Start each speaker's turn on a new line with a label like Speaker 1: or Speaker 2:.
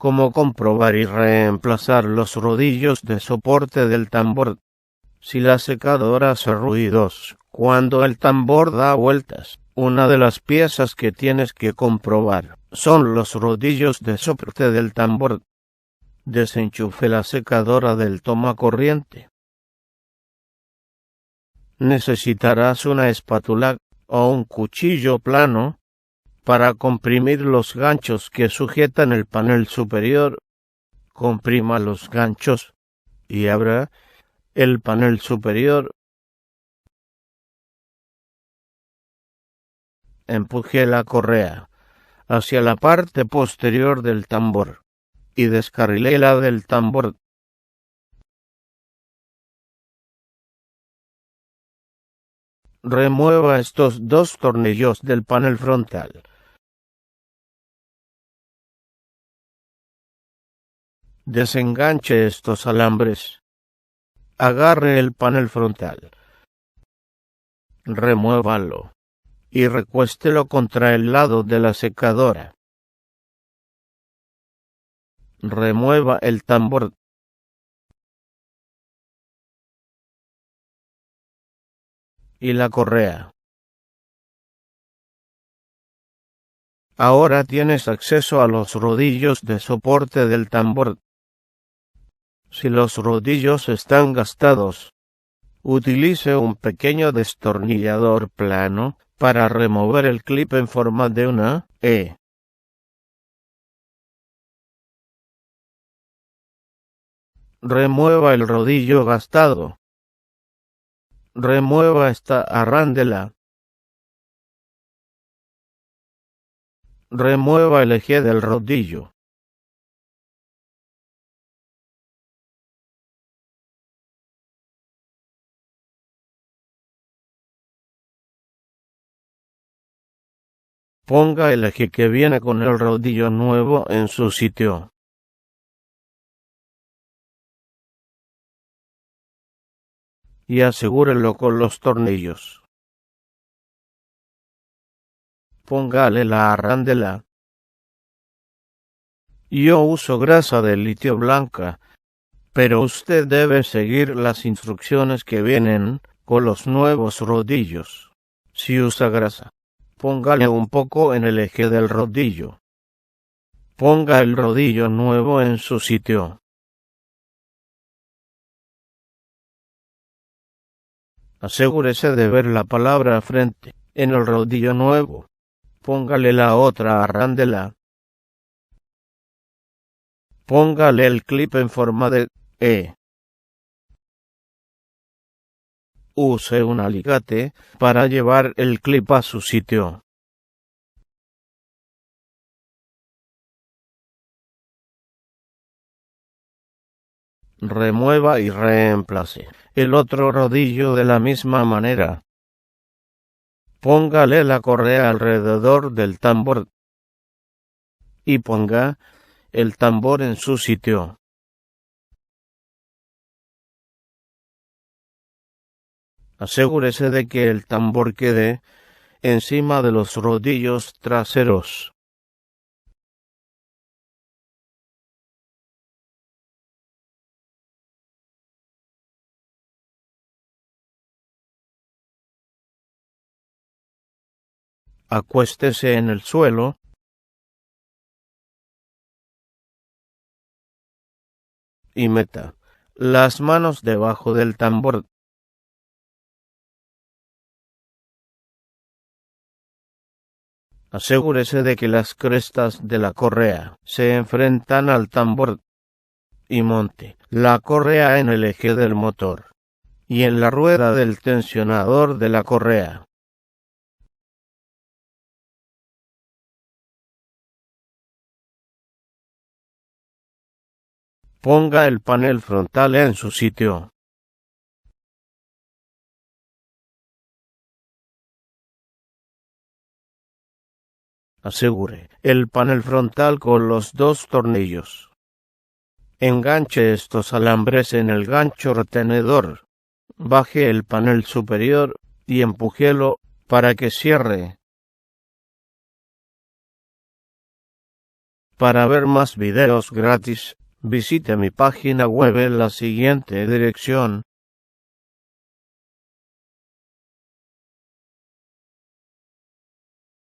Speaker 1: Cómo comprobar y reemplazar los rodillos de soporte del tambor. Si la secadora hace ruidos cuando el tambor da vueltas, una de las piezas que tienes que comprobar son los rodillos de soporte del tambor. Desenchufe la secadora del tomacorriente. Necesitarás una espátula o un cuchillo plano para comprimir los ganchos que sujetan el panel superior. Comprima los ganchos y abra el panel superior. Empuje la correa hacia la parte posterior del tambor y descarrílela del tambor. Remueva estos dos tornillos del panel frontal. Desenganche estos alambres. Agarre el panel frontal. Remuévalo y recuéstelo contra el lado de la secadora. Remueva el tambor. Y la correa. Ahora tienes acceso a los rodillos de soporte del tambor. Si los rodillos están gastados, utilice un pequeño destornillador plano para remover el clip en forma de una E. Remueva el rodillo gastado. Remueva esta arándela. Remueva el eje del rodillo. Ponga el eje que viene con el rodillo nuevo en su sitio. Y asegúrelo con los tornillos. Póngale la arándela. Yo uso grasa de litio blanca, pero usted debe seguir las instrucciones que vienen con los nuevos rodillos. Si usa grasa, póngale un poco en el eje del rodillo. Ponga el rodillo nuevo en su sitio. Asegúrese de ver la palabra frente en el rodillo nuevo. Póngale la otra arándela. Póngale el clip en forma de E. Use un alicate para llevar el clip a su sitio. Remueva y reemplace el otro rodillo de la misma manera. Póngale la correa alrededor del tambor y ponga el tambor en su sitio. Asegúrese de que el tambor quede encima de los rodillos traseros. Acuéstese en el suelo y meta las manos debajo del tambor. Asegúrese de que las crestas de la correa se enfrentan al tambor y monte la correa en el eje del motor y en la rueda del tensionador de la correa. Ponga el panel frontal en su sitio. Asegure el panel frontal con los dos tornillos. Enganche estos alambres en el gancho retenedor. Baje el panel superior y empújelo para que cierre. Para ver más videos gratis, visite mi página web en la siguiente dirección